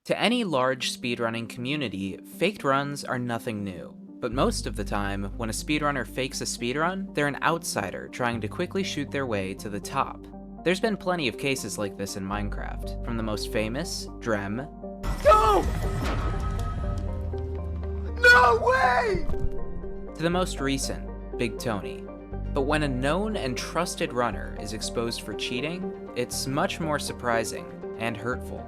To any large speedrunning community, faked runs are nothing new. But most of the time, when a speedrunner fakes a speedrun, they're an outsider trying to quickly shoot their way to the top. There's been plenty of cases like this in Minecraft, from the most famous, Drem, No! No way! to the most recent, Big Tony. But when a known and trusted runner is exposed for cheating, it's much more surprising and hurtful.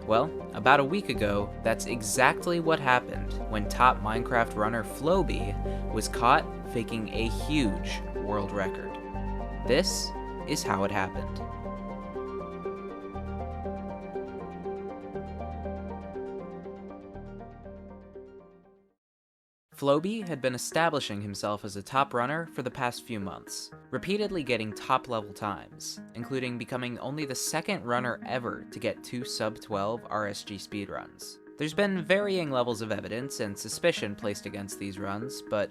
Well, about a week ago, that's exactly what happened when top Minecraft runner FlowBee was caught faking a huge world record. This is how it happened. FlowBee had been establishing himself as a top runner for the past few months, repeatedly getting top-level times, including becoming only the second runner ever to get 2 sub-12 RSG speedruns. There's been varying levels of evidence and suspicion placed against these runs, but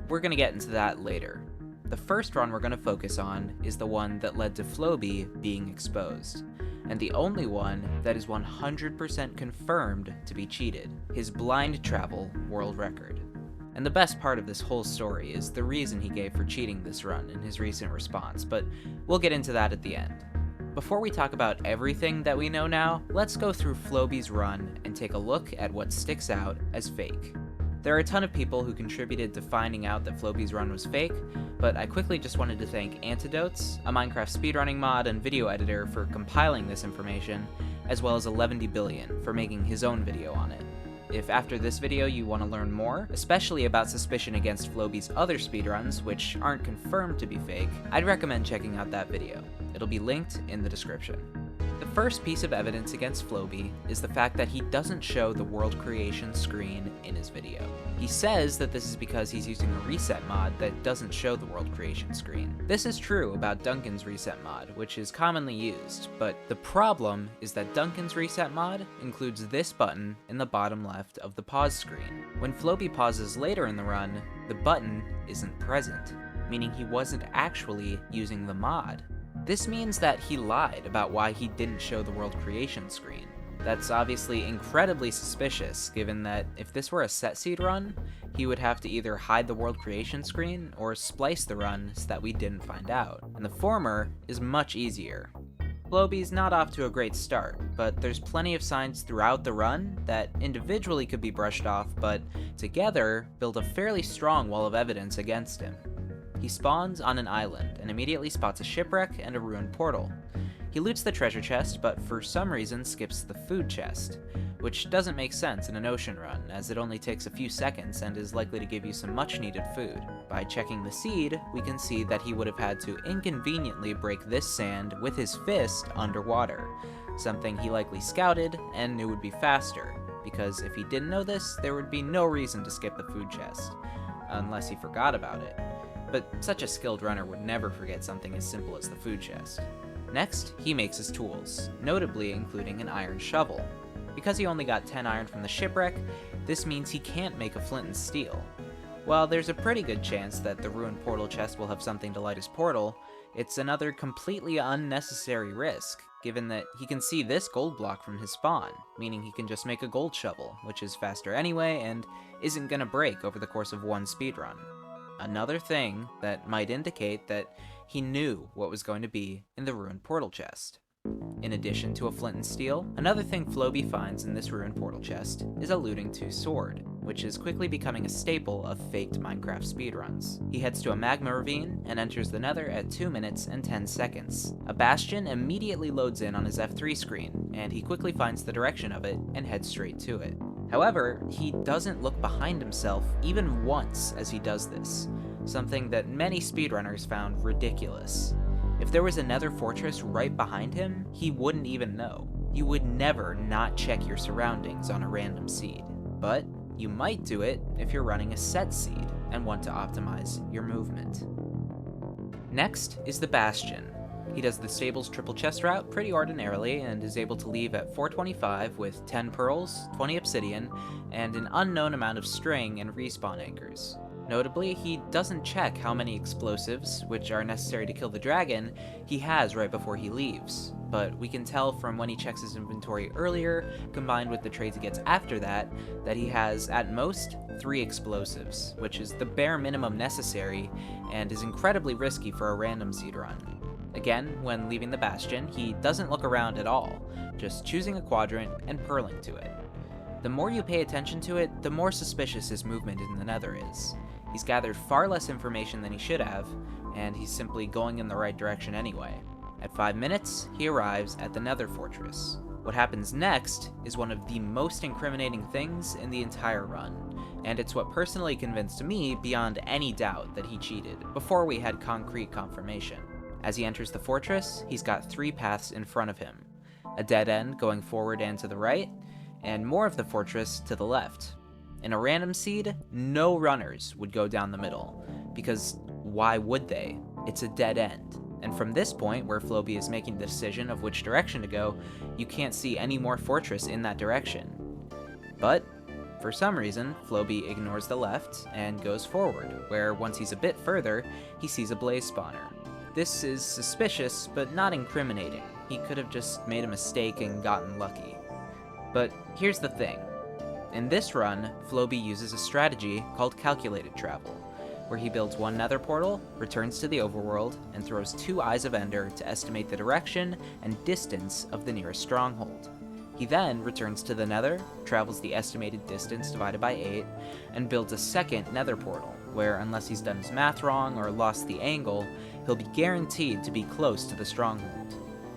we're gonna get into that later. The first run we're gonna focus on is the one that led to FlowBee being exposed, and the only one that is 100% confirmed to be cheated, his blind travel world record. And the best part of this whole story is the reason he gave for cheating this run in his recent response, but we'll get into that at the end. Before we talk about everything that we know now, let's go through FlowBee's run and take a look at what sticks out as fake. There are a ton of people who contributed to finding out that FlowBee's run was fake, but I quickly just wanted to thank Antidotes, a Minecraft speedrunning mod and video editor, for compiling this information, as well as EleventyBillion for making his own video on it. If after this video you want to learn more, especially about suspicion against FlowBee's other speedruns, which aren't confirmed to be fake, I'd recommend checking out that video. It'll be linked in the description. The first piece of evidence against FlowBee is the fact that he doesn't show the world creation screen in his video. He says that this is because he's using a reset mod that doesn't show the world creation screen. This is true about Duncan's reset mod, which is commonly used, but the problem is that Duncan's reset mod includes this button in the bottom left of the pause screen. When FlowBee pauses later in the run, the button isn't present, meaning he wasn't actually using the mod. This means that he lied about why he didn't show the world creation screen. That's obviously incredibly suspicious, given that if this were a set seed run, he would have to either hide the world creation screen or splice the run so that we didn't find out, and the former is much easier. FlowBee's not off to a great start, but there's plenty of signs throughout the run that individually could be brushed off, but together build a fairly strong wall of evidence against him. He spawns on an island and immediately spots a shipwreck and a ruined portal. He loots the treasure chest, but for some reason skips the food chest, which doesn't make sense in an ocean run, as it only takes a few seconds and is likely to give you some much needed food. By checking the seed, we can see that he would have had to inconveniently break this sand with his fist underwater, something he likely scouted and knew would be faster, because if he didn't know this, there would be no reason to skip the food chest, unless he forgot about it. But such a skilled runner would never forget something as simple as the food chest. Next, he makes his tools, notably including an iron shovel. Because he only got 10 iron from the shipwreck, this means he can't make a flint and steel. While there's a pretty good chance that the ruined portal chest will have something to light his portal, it's another completely unnecessary risk, given that he can see this gold block from his spawn, meaning he can just make a gold shovel, which is faster anyway and isn't gonna break over the course of one speedrun. Another thing that might indicate that he knew what was going to be in the ruined portal chest. In addition to a flint and steel, another thing FlowBee finds in this ruined portal chest is a looting 2 sword, which is quickly becoming a staple of faked Minecraft speedruns. He heads to a magma ravine and enters the Nether at 2 minutes and 10 seconds. A bastion immediately loads in on his F3 screen, and he quickly finds the direction of it and heads straight to it. However, he doesn't look behind himself even once as he does this, something that many speedrunners found ridiculous. If there was a Nether fortress right behind him, he wouldn't even know. You would never not check your surroundings on a random seed, but you might do it if you're running a set seed and want to optimize your movement. Next is the Bastion. He does the stable's triple chest route pretty ordinarily and is able to leave at 425 with 10 pearls, 20 obsidian, and an unknown amount of string and respawn anchors. Notably, he doesn't check how many explosives, which are necessary to kill the dragon, he has right before he leaves, but we can tell from when he checks his inventory earlier, combined with the trades he gets after that he has, at most, 3 explosives, which is the bare minimum necessary, and is incredibly risky for a random seed run. Again, when leaving the bastion, he doesn't look around at all, just choosing a quadrant and purling to it. The more you pay attention to it, the more suspicious his movement in the Nether is. He's gathered far less information than he should have, and he's simply going in the right direction anyway. At 5 minutes, he arrives at the Nether fortress. What happens next is one of the most incriminating things in the entire run, and it's what personally convinced me beyond any doubt that he cheated, before we had concrete confirmation. As he enters the fortress, he's got 3 paths in front of him. A dead end going forward and to the right, and more of the fortress to the left. In a random seed, no runners would go down the middle, because why would they? It's a dead end. And from this point, where FlowBee is making the decision of which direction to go, you can't see any more fortress in that direction. But, for some reason, FlowBee ignores the left and goes forward, where once he's a bit further, he sees a blaze spawner. This is suspicious, but not incriminating. He could have just made a mistake and gotten lucky. But here's the thing. In this run, FlowBee uses a strategy called calculated travel, where he builds 1 nether portal, returns to the overworld, and throws 2 Eyes of Ender to estimate the direction and distance of the nearest stronghold. He then returns to the nether, travels the estimated distance divided by 8, and builds a second nether portal, where unless he's done his math wrong or lost the angle, he'll be guaranteed to be close to the stronghold.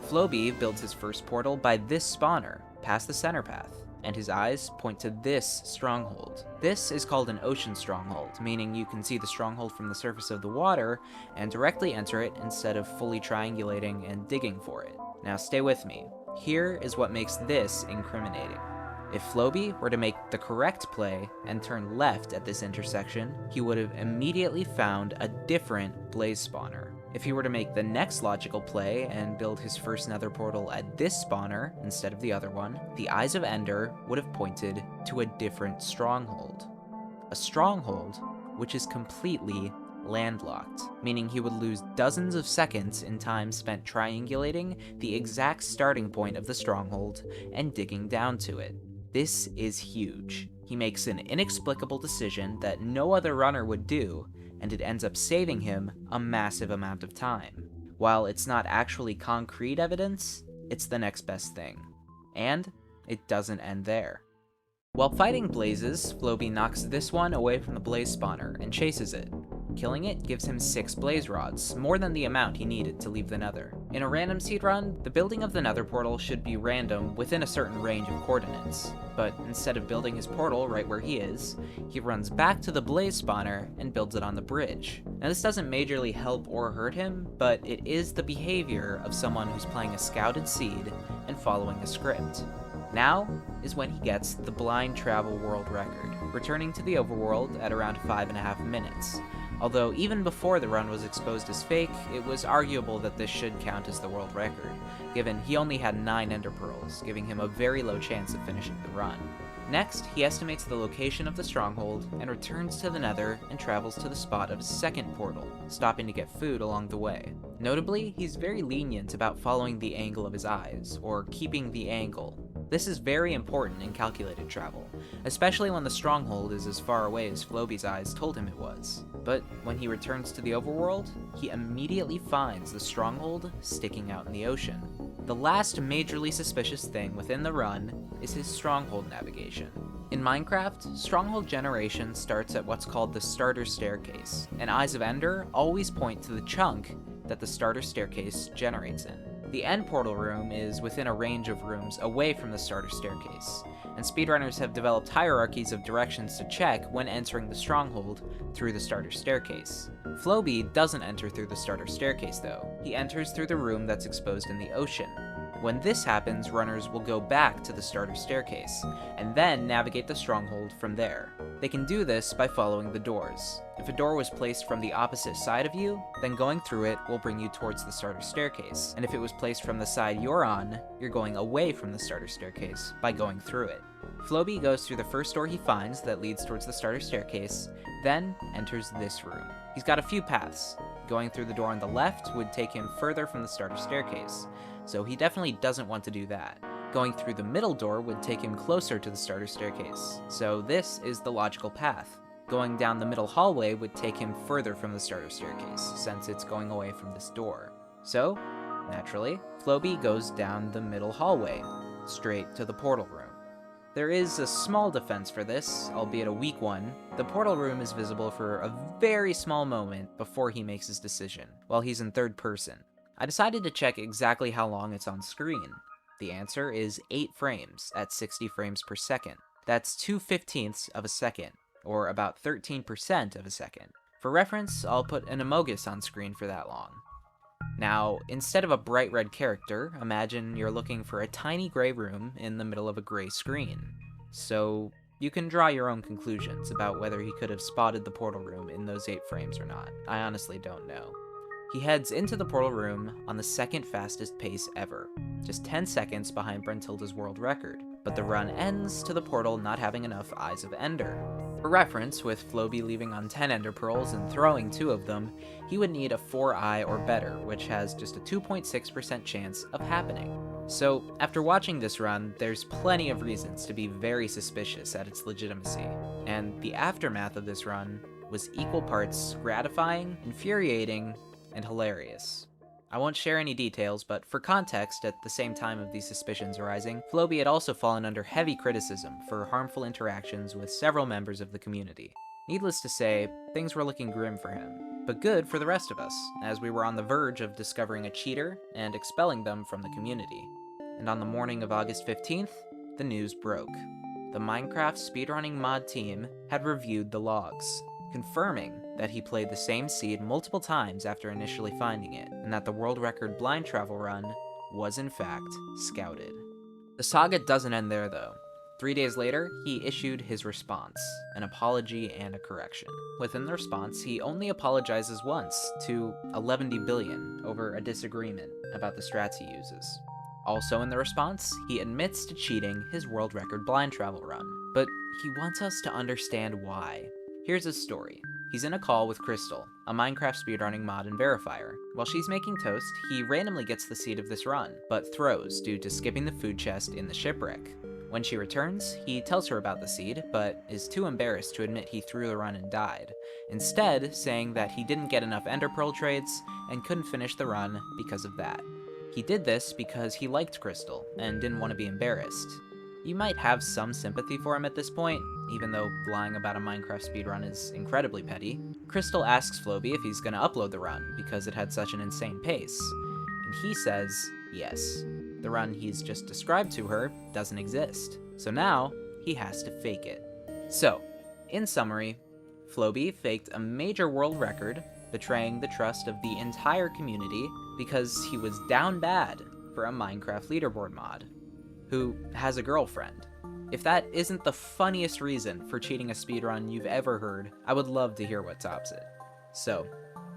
FlowBee builds his first portal by this spawner, past the center path, and his eyes point to this stronghold. This is called an ocean stronghold, meaning you can see the stronghold from the surface of the water and directly enter it instead of fully triangulating and digging for it. Now stay with me. Here is what makes this incriminating. If FlowBee were to make the correct play and turn left at this intersection, he would have immediately found a different blaze spawner. If he were to make the next logical play and build his first nether portal at this spawner instead of the other one, the Eyes of Ender would have pointed to a different stronghold. A stronghold which is completely landlocked, meaning he would lose dozens of seconds in time spent triangulating the exact starting point of the stronghold and digging down to it. This is huge. He makes an inexplicable decision that no other runner would do, and it ends up saving him a massive amount of time. While it's not actually concrete evidence, it's the next best thing. And it doesn't end there. While fighting blazes, FlowBee knocks this one away from the blaze spawner and chases it. Killing it gives him 6 blaze rods, more than the amount he needed to leave the nether. In a random seed run, the building of the nether portal should be random within a certain range of coordinates, but instead of building his portal right where he is, he runs back to the blaze spawner and builds it on the bridge. Now this doesn't majorly help or hurt him, but it is the behavior of someone who's playing a scouted seed and following a script. Now is when he gets the blind travel world record, returning to the overworld at around 5.5 minutes. Although even before the run was exposed as fake, it was arguable that this should count as the world record, given he only had 9 ender pearls, giving him a very low chance of finishing the run. Next, he estimates the location of the stronghold and returns to the nether and travels to the spot of his second portal, stopping to get food along the way. Notably, he's very lenient about following the angle of his eyes, or keeping the angle. This is very important in calculated travel, especially when the stronghold is as far away as FlowBee's eyes told him it was. But when he returns to the overworld, he immediately finds the stronghold sticking out in the ocean. The last majorly suspicious thing within the run is his stronghold navigation. In Minecraft, stronghold generation starts at what's called the starter staircase, and Eyes of Ender always point to the chunk that the starter staircase generates in. The end portal room is within a range of rooms away from the starter staircase, and speedrunners have developed hierarchies of directions to check when entering the stronghold through the starter staircase. FlowBee doesn't enter through the starter staircase though, he enters through the room that's exposed in the ocean. When this happens, runners will go back to the starter staircase, and then navigate the stronghold from there. They can do this by following the doors. If a door was placed from the opposite side of you, then going through it will bring you towards the starter staircase, and if it was placed from the side you're on, you're going away from the starter staircase by going through it. FlowBee goes through the first door he finds that leads towards the starter staircase, then enters this room. He's got a few paths. Going through the door on the left would take him further from the starter staircase, so he definitely doesn't want to do that. Going through the middle door would take him closer to the starter staircase, so this is the logical path. Going down the middle hallway would take him further from the starter staircase, since it's going away from this door. So, naturally, FlowBee goes down the middle hallway, straight to the portal room. There is a small defense for this, albeit a weak one. The portal room is visible for a very small moment before he makes his decision, while he's in third person. I decided to check exactly how long it's on screen. The answer is 8 frames at 60 frames per second. That's 2/15 of a second, or about 13% of a second. For reference, I'll put an emogus on screen for that long. Now, instead of a bright red character, imagine you're looking for a tiny gray room in the middle of a gray screen. So, you can draw your own conclusions about whether he could have spotted the portal room in those 8 frames or not. I honestly don't know. He heads into the portal room on the second fastest pace ever, just 10 seconds behind Brentilda's world record, but the run ends to the portal not having enough Eyes of Ender. For reference, with FlowBee leaving on 10 Ender Pearls and throwing 2 of them, he would need a 4-eye or better, which has just a 2.6% chance of happening. So, after watching this run, there's plenty of reasons to be very suspicious at its legitimacy, and the aftermath of this run was equal parts gratifying, infuriating, and hilarious. I won't share any details, but for context, at the same time of these suspicions arising, FlowBee had also fallen under heavy criticism for harmful interactions with several members of the community. Needless to say, things were looking grim for him, but good for the rest of us, as we were on the verge of discovering a cheater and expelling them from the community. And on the morning of August 15th, the news broke. The Minecraft speedrunning mod team had reviewed the logs, confirming that he played the same seed multiple times after initially finding it, and that the world record blind travel run was in fact scouted. The saga doesn't end there though. 3 days later, he issued his response, an apology and a correction. Within the response, he only apologizes once to EleventyBillion over a disagreement about the strats he uses. Also in the response, he admits to cheating his world record blind travel run, but he wants us to understand why. Here's his story. He's in a call with Crystal, a Minecraft speedrunning mod and verifier. While she's making toast, he randomly gets the seed of this run, but throws due to skipping the food chest in the shipwreck. When she returns, he tells her about the seed, but is too embarrassed to admit he threw the run and died, instead saying that he didn't get enough Ender Pearl trades and couldn't finish the run because of that. He did this because he liked Crystal and didn't want to be embarrassed. You might have some sympathy for him at this point, even though lying about a Minecraft speedrun is incredibly petty. Crystal asks FlowBee if he's gonna upload the run because it had such an insane pace, and he says yes. The run he's just described to her doesn't exist, so now he has to fake it. So, in summary, FlowBee faked a major world record, betraying the trust of the entire community because he was down bad for a Minecraft leaderboard mod who has a girlfriend. If that isn't the funniest reason for cheating a speedrun you've ever heard, I would love to hear what tops it. So,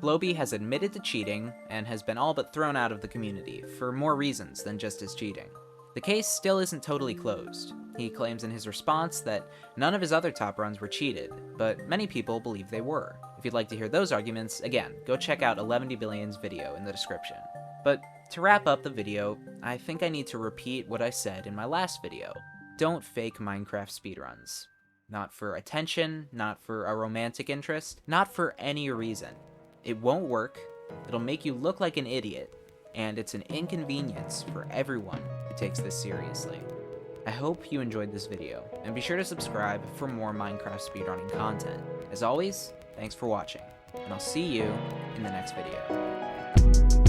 FlowBee has admitted to cheating and has been all but thrown out of the community for more reasons than just his cheating. The case still isn't totally closed. He claims in his response that none of his other top runs were cheated, but many people believe they were. If you'd like to hear those arguments, again, go check out EleventyBillion's video in the description. But to wrap up the video, I think I need to repeat what I said in my last video. Don't fake Minecraft speedruns. Not for attention, not for a romantic interest, not for any reason. It won't work, it'll make you look like an idiot, and it's an inconvenience for everyone who takes this seriously. I hope you enjoyed this video, and be sure to subscribe for more Minecraft speedrunning content. As always, thanks for watching, and I'll see you in the next video.